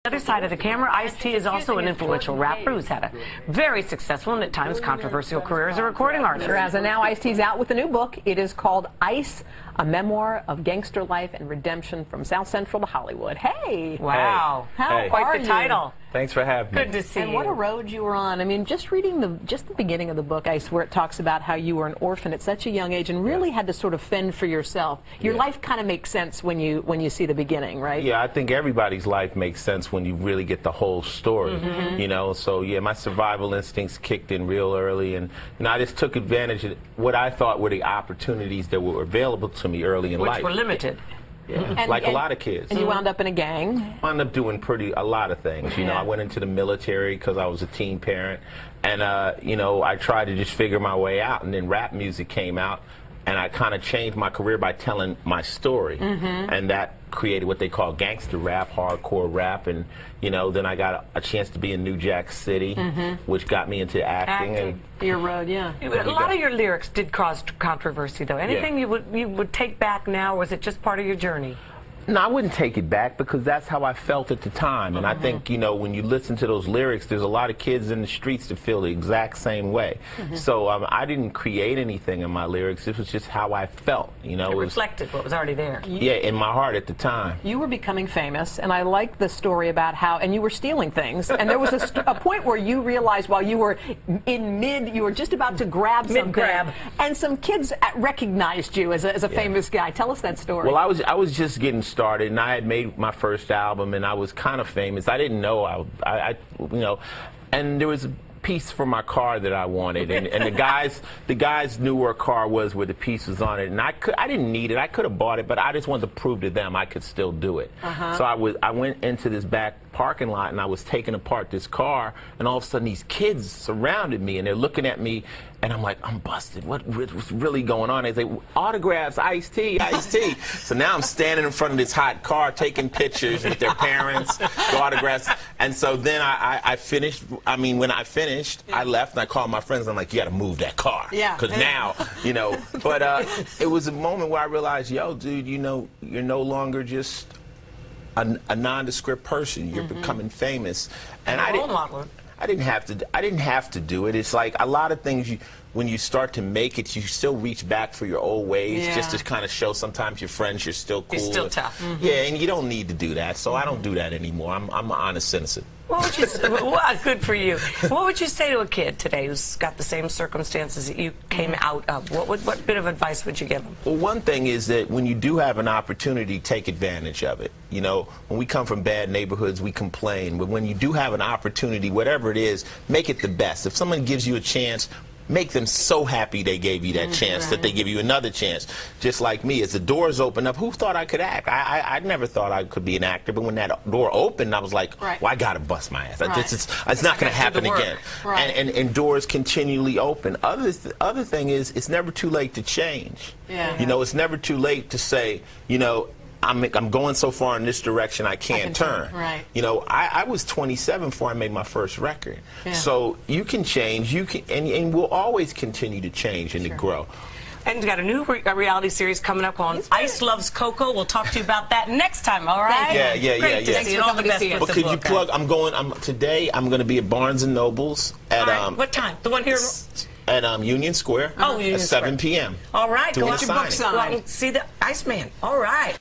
The other side of the camera, Ice-T is also an influential rapper who's had a very successful and at times controversial career as a recording artist. Sure has. And now Ice-T's out with a new book. It is called Ice, a memoir of gangster life and redemption from South Central to Hollywood. Hey! Wow. How are Quite the you? title. Thanks for having me. Good to see you. And what a road you were on. I mean, just reading the beginning of the book, Ice, where it talks about how you were an orphan at such a young age and really had to sort of fend for yourself. Your life kind of makes sense when you see the beginning, right? Yeah, I think everybody's life makes sense when you really get the whole story. You know, so yeah, my survival instincts kicked in real early, and I just took advantage of what I thought were the opportunities that were available to me early in life. Which were limited. Yeah, like a lot of kids. And you wound up in a gang. Wound up doing a lot of things. You know, I went into the military because I was a teen parent, and you know, I tried to just figure my way out, and then rap music came out, and I kind of changed my career by telling my story, and that created what they call gangster rap, hardcore rap, and you know, then I got a chance to be in New Jack City, which got me into acting. And your road, yeah. A lot of your lyrics did cause controversy, though. Anything you would take back now, or was it just part of your journey? No, I wouldn't take it back because that's how I felt at the time. And I think, you know, when you listen to those lyrics, there's a lot of kids in the streets that feel the exact same way. So I didn't create anything in my lyrics. This was just how I felt, you know. It reflected what was already there. Yeah, in my heart at the time. You were becoming famous, and I like the story about how, and you were stealing things, and there was a point where you realized while you were you were just about to grab something, and some kids recognized you as a famous guy. Tell us that story. Well, I was just getting started, and I had made my first album, and I was kind of famous. I didn't know you know, and there was a piece for my car that I wanted, and the guys knew where a car was, where the piece was on it, and I didn't need it. I could have bought it, but I just wanted to prove to them I could still do it. So I went into this back parking lot, and I was taking apart this car, and all of a sudden these kids surrounded me, and they're looking at me, and I'm like, I'm busted. What's really going on? They say, autographs, Ice-T, Ice-T. So now I'm standing in front of this hot car taking pictures with their parents, the autographs. And so then I finished. I mean, when I finished, I left, and I called my friends. I'm like, you got to move that car. Yeah. Because now, you know. But it was a moment where I realized, yo, dude, you know, you're no longer just a nondescript person. You're becoming famous. And I didn't have to do it. It's like a lot of things, when you start to make it, you still reach back for your old ways, just to kind of show sometimes your friends you're still cool. You're still tough. Yeah, and you don't need to do that, so I don't do that anymore. I'm an honest citizen. What would you say, good for you. What would you say to a kid today who's got the same circumstances that you came out of? What bit of advice would you give them? Well, one thing is that when you do have an opportunity, take advantage of it. You know, when we come from bad neighborhoods, we complain. But when you do have an opportunity, whatever it is, make it the best. If someone gives you a chance, make them so happy they gave you that chance that they give you another chance. Just like me, as the doors open up, who thought I could act? I never thought I could be an actor, but when that door opened, I was like, well, I got to bust my ass. It's not going to happen again. And doors continually open. Other thing is, it's never too late to change. You know, it's never too late to say, you know, I'm going so far in this direction I can't turn. You know, I was 27 before I made my first record. So you can change, and we'll always continue to change and to grow. And you got a new reality series coming up on Ice Loves Coco. We'll talk to you about that next time, all right? Yeah. Great to see you. All the best with But the could book, you plug, today I'm going to be at Barnes & Noble's at, what time? The one here? At Union Square at 7 p.m. All right. Doing Go out your book sign. Go out and see the Iceman. All right.